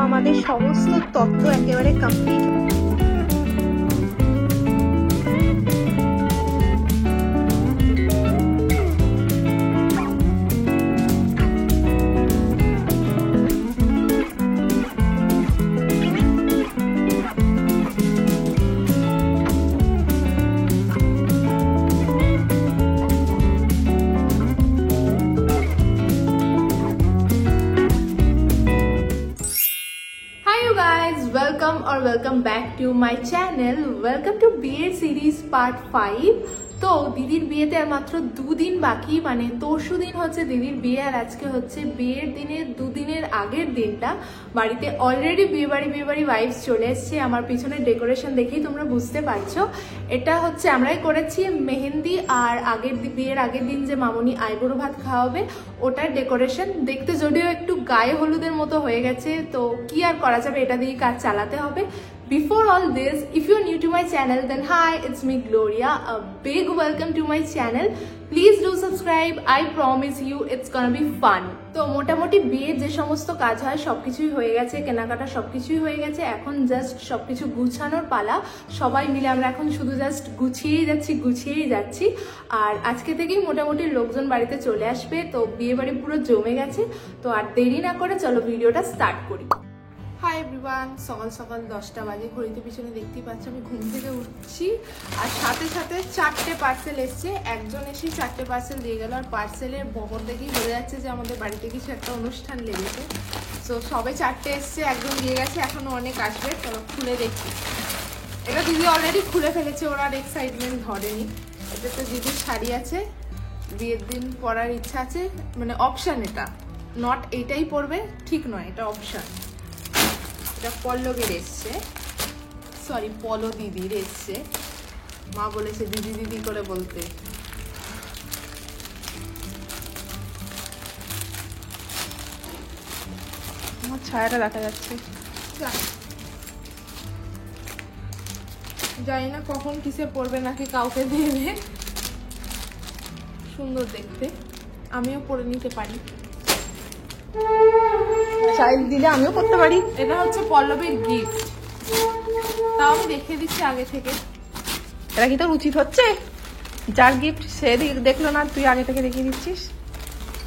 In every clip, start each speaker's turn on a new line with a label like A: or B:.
A: আমাদের সমস্ত তথ্য একেবারে complete.
B: Welcome back to my channel. Welcome to BEd series part 5। तो दीदिर बिয়েতে আর মাত্র 2 দিন বাকি, মানে পরশু দিন হচ্ছে দিদির বিয়ে আর আজকে হচ্ছে বিয়ের দিনের 2 দিনের আগের দিনটা। বাড়িতে অলরেডি বিয়ে বাড়ি ভাইবস চলে এসছে। আমার পিছনে ডেকোরেশন দেখেই তোমরা বুঝতে পারছো এটা হচ্ছে আমরাই করেছি। মেহেন্দি আর বিয়ের আগের দিন যে মামুনি আইবুড়ো ভাত খাওয়াবে ওটার ডেকোরেশন। দেখতে যদিও একটু গায়ে হলুদের মতো হয়ে গেছে, তো কি আর করা যাবে, এটা দিয়ে কাজ চালাতে হবে। Before all this, if you're new to my channel, then hi, it's me Gloria. A big welcome to my channel. Please do subscribe. I promise you it's gonna be fun. তো মোটামুটি বিয়ের যে সমস্ত কাজ হয় সবকিছুই হয়ে গেছে, কেনাকাটা সবকিছুই হয়ে গেছে। এখন জাস্ট সবকিছু গুছানোর পালা। সবাই মিলে আমরা এখন শুধু জাস্ট গুছিয়েই যাচ্ছি। আর আজকে থেকেই মোটামুটি লোকজন বাড়িতে চলে আসবে, তো বিয়ে বাড়ি পুরো জমে গেছে। তো আর দেরি না করে চলো ভিডিওটা স্টার্ট করি। হাই এভরিওয়ান, সকাল সকাল 10টা বাজে। ঘড়িতে পিছনে দেখতেই পাচ্ছ আমি ঘুম থেকে উঠছি আর সাথে 4টে পার্সেল এসছে। একজন এসে 4টে পার্সেল দিয়ে গেল। আর পার্সেলের বহর দেখেই বোঝা যাচ্ছে যে আমাদের বাড়িতে কিছু একটা অনুষ্ঠান লেগেছে। সো সবে 4টে এসছে, একজন দিয়ে গেছে, এখনো অনেক আসবে। চলো খুলে দেখি। এটা দিদি অলরেডি খুলে ফেলেছে, ওরা আর এক্সাইটমেন্ট ধরেনি। এটা তো দিদির শাড়ি আছে, বিয়ের দিন পরার ইচ্ছা আছে, মানে অপশান। এটা নট এইটাই পরবে ঠিক নয়, এটা অপশান। এটা পল্লবের এসছে, সরি পলো দিদির এসছে। মা বলেছে দিদি দিদি করে বলতে। আমার ছায়াটা দেখা যাচ্ছে, জানি না কখন কিসে পরবে, নাকি কাউকে দেবে। সুন্দর দেখতে, আমিও পরে নিতে পারি।
A: সাইজ দিলে আমিও করতে পারি।
B: এটা হচ্ছে পল্লবের গিফট, তাও আমি দেখিয়ে দিচ্ছি আগে থেকে।
A: এটা কি তোর উচিত হচ্ছে? যার গিফট সে দেখলো না, তুই আগে থেকে দেখিয়ে দিচ্ছিস।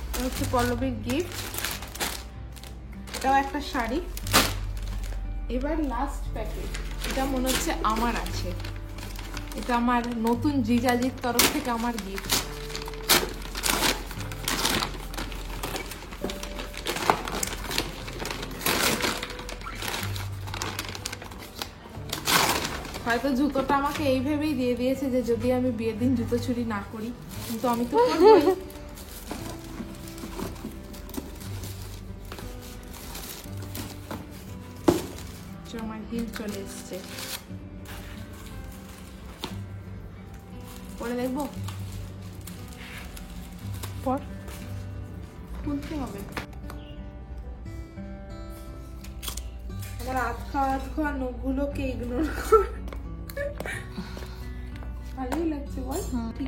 B: এটা হচ্ছে পল্লবের গিফট, এটাও একটা শাড়ি। এবার লাস্ট প্যাকেট, এটা মনে হচ্ছে আমার আছে। এটা আমার নতুন জিজাজির তরফ থেকে আমার গিফট। হয়তো জুতোটা আমাকে এই ভেবেই দিয়ে দিয়েছে যে যদি আমি বিয়ের দিন জুতো চুরি না করি, কিন্তু আমি তো করবই। আমার হিল চলে এসছে, পরে দেখবো। পর খুলতে হবে। আমার আধ খাওয়া নখগুলোকে ইগনোর কর। ভালোই লাগছে বল?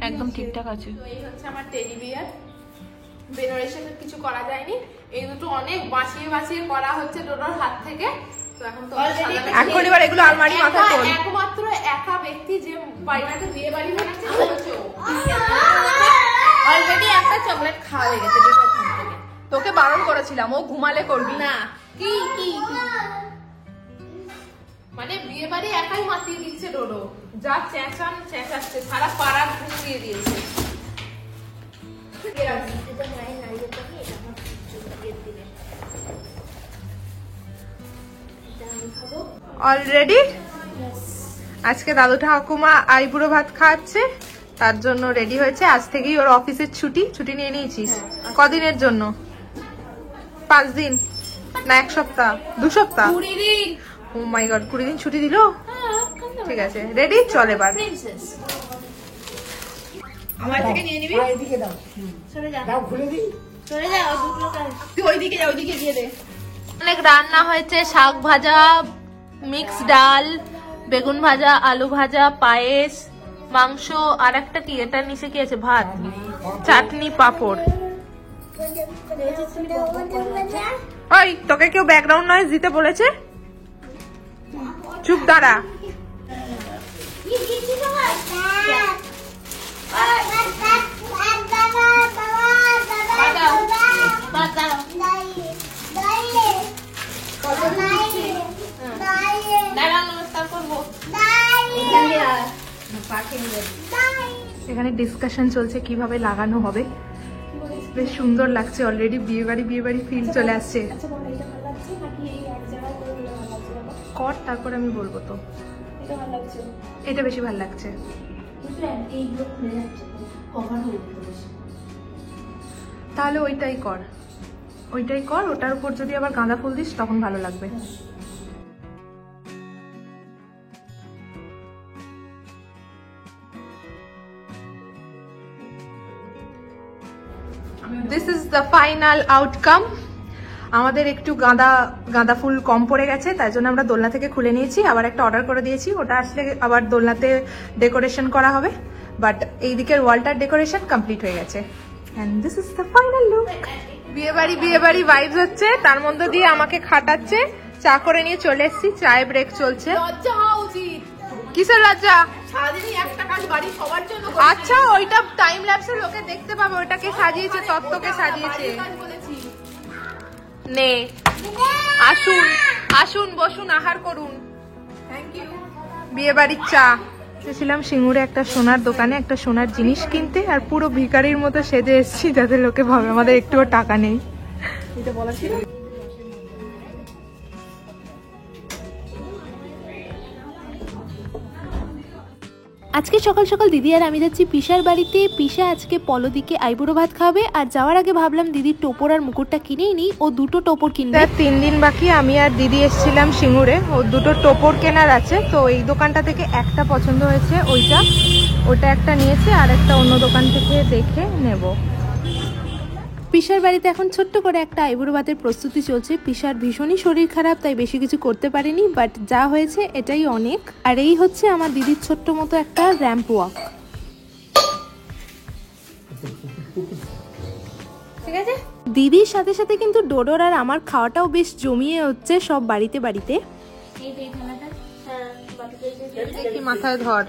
A: একদম ঠিকঠাক আছে।
B: তো এই হচ্ছে আমার টেডি বিয়ার। ডেকোরেশনের কিছু করা যায়নি, এই দুটো অনেক বাঁচিয়ে করা হচ্ছে ডোডোর হাত থেকে। তো এখন তো
A: এখন এবার এগুলো আলমারি মাথায় তোল।
B: একমাত্র একা ব্যক্তি যে বাড়িতে বিয়ে বাড়ি বানাচ্ছে হচ্ছে ও। অলরেডি একটা চকলেট খাওয়া হয়ে গেছে ডোডোর হাত থেকে।
A: তোকে বারণ করেছিলাম, ও ঘুমালে করবি
B: না। কি মানে বিয়ে বাড়ি একাই মাতিয়ে দিচ্ছে ডোডো, যা চেঁচাচ্ছে, সারা পাড়া ঘুমিয়ে দিয়েছে।
A: অলরেডি আজকে দাদু ঠাকুমা আইবুড়ো ভাত খাওয়াচ্ছে, তার জন্য রেডি হয়েছে। আজ থেকেই ওর অফিসের ছুটি নিয়ে নিয়েছিস? কদিনের জন্য? 5 দিন না 1 সপ্তাহ? 2 সপ্তাহ?
B: 20 দিন।
A: ও মাই গড, 20 দিন ছুটি দিল। ঠিক আছে, রেডি, চল এবার।
B: আমার থেকে নিয়ে নিবি।
C: এদিকে দাও,
B: সরে যা,
C: দাও খুলে দিই।
B: সরে যা, তুই ওইদিকে যা, ওইদিকে দিয়ে দে।
A: অনেক রান্না হয়েছে, শাক ভাজা, মিক্স ডাল, বেগুন ভাজা, আলু ভাজা, পায়েস, মাংস, আর একটা কি, এটার নিচে কি আছে? ভাত, চাটনি, পাঁপড়। ওই তোকে কেউ ব্যাকগ্রাউন্ড নয়েজ দিতে বলেছে? চুপ দাঁড়া। এখানে ডিসকাশন চলছে কিভাবে লাগানো হবে। বেশ সুন্দর লাগছে, অলরেডি বিয়ে বাড়ি ফিল চলে আসছে। কর, তারপর আমি বলবো। তো এটা বেশি ভালো লাগছে। তাহলে ওইটাই কর, ওটার উপর যদি আবার গাঁদা ফুল দিস তখন ভালো লাগবে। This is the final outcome. আমাদের একটু গাঁদা ফুল কম পড়ে গেছে, তাই জন্য আমরা দোলনা থেকে খুলে নিয়েছি, আবার একটা অর্ডার করে দিয়েছি। ওটা আসলে আবার দোলনাতে ডেকোরেশন করা হবে, বাট এই দিকের ওয়ালটার ডেকোরেশন কমপ্লিট হয়ে গেছে। And this is the final look. বিয়ে বাড়ি ভাইবস হচ্ছে, তার মধ্যে দিয়ে আমাকে খাটাচ্ছে। চা করে নিয়ে চলে এসেছি, চায়ে ব্রেক চলছে।
B: লজ্জা হওয়া উচিত।
A: কিসের লজ্জা?
B: সারাদিনই একটা কাজ বাড়ি সবার জন্য।
A: আচ্ছা, ওইটা টাইম ল্যাপসে লোকে দেখতে পাবে, ওটাকে সাজিয়েছে, তত্ত্বকে সাজিয়েছে। নে, আসুন বসুন, আহার করুন।
B: Thank you.
A: বিয়ে বাড়ির চা। এসেছিলাম সিঙ্গুরে একটা সোনার দোকানে একটা সোনার জিনিস কিনতে, আর পুরো ভিখারির মতো সেজে এসেছি যাতে লোকে ভাবে আমাদের একটুও টাকা নেই। এটা বলা ছিল।
B: আজকে সকাল সকাল দিদি আর আমি যাচ্ছি পিসার বাড়িতে। পিসা আজকে পলদিকে আইবুড়ো ভাত খাবে, আর যাওয়ার আগে ভাবলাম দিদির টোপর আর মুকুটটা কিনেই নি, ও দুটো টোপর কিনবে।
A: 3 দিন বাকি, আমি আর দিদি এসেছিলাম সিঙ্গুরে, ও দুটো টোপর কেনার আছে। তো এই দোকানটা থেকে একটা পছন্দ হয়েছে, ওটা একটা নিয়েছে, আর একটা অন্য দোকান থেকে দেখে নেব।
B: পিসার বাড়িতে এখন ছোট্ট করে একটা আইবুড়ো ভাতের প্রস্তুতি চলছে। পিসার ভীষণই শরীর খারাপ, তাই বেশি কিছু করতে পারেনি, বাট যা হয়েছে এটাই অনেক। আর এই হচ্ছে আমার দিদির ছোট্ট মতো একটা র্যাম্প ওয়াক। ঠিক আছে, দিদির সাথে সাথে কিন্তু ডোডোর আর আমার খাওয়াটাও বেশ জমিয়ে হচ্ছে সব বাড়িতে।
A: মাথায় ধর,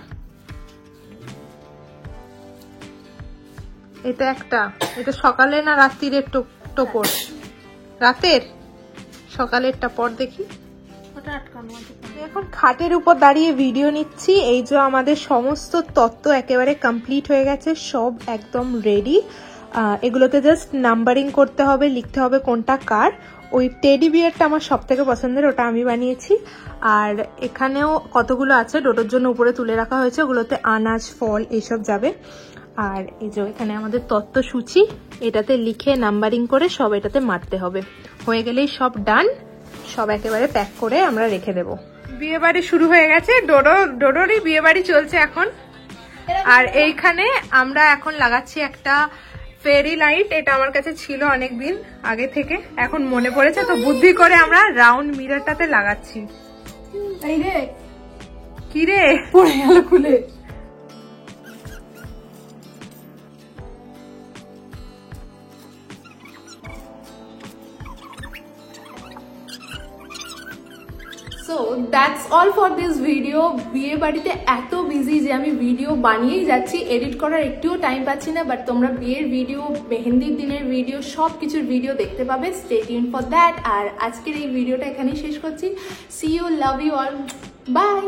A: এটা সকালে না রাত্রির টোপর? রাতের, সকালেরটা পর দেখি। এখন খাটের উপর দাঁড়িয়ে ভিডিও নিচ্ছি। এই যে আমাদের সমস্ত তত্ত্ব একেবারে কমপ্লিট হয়ে গেছে, সব একদম রেডি। এগুলোতে জাস্ট নাম্বারিং করতে হবে, লিখতে হবে কোনটা কার। ওই টেডি বিয়ারটা আমার সব থেকে পছন্দের, ওটা আমি বানিয়েছি। আর এখানেও কতগুলো আছে, ডোডোর জন্য উপরে তুলে রাখা হয়েছে, ওগুলোতে আনাজ ফল এইসব যাবে। আর এই যে এখানে আমাদের তত্ত্বসূচি, এটাতে লিখে নাম্বারিং করে সব এটাতে মারতে হবে। হয়ে গেলেই সব ডান, সব একেবারে প্যাক করে আমরা রেখে দেব। বিয়ে বাড়ি শুরু হয়ে গেছে, ডোডোরই বিয়ে বাড়ি চলছে এখন। আর এইখানে আমরা এখন লাগাচ্ছি একটা ফেরি লাইট। এটা আমার কাছে ছিল অনেক দিন আগে থেকে, এখন মনে পড়েছে, তো বুদ্ধি করে আমরা রাউন্ড মিররটাতে লাগাচ্ছি। কি রে, পড়ে গেল খুলে।
B: So that's all for this video. বিয়ে বাড়িতে এত বিজি যে আমি ভিডিও বানিয়েই যাচ্ছি, এডিট করার একটুও টাইম পাচ্ছি না। বাট তোমরা বিয়ের ভিডিও, মেহেন্দির দিনের ভিডিও, সব কিছুর ভিডিও দেখতে পাবে। Stay tune for that. আর আজকের এই ভিডিওটা এখানেই শেষ করছি। See you, love you all, by.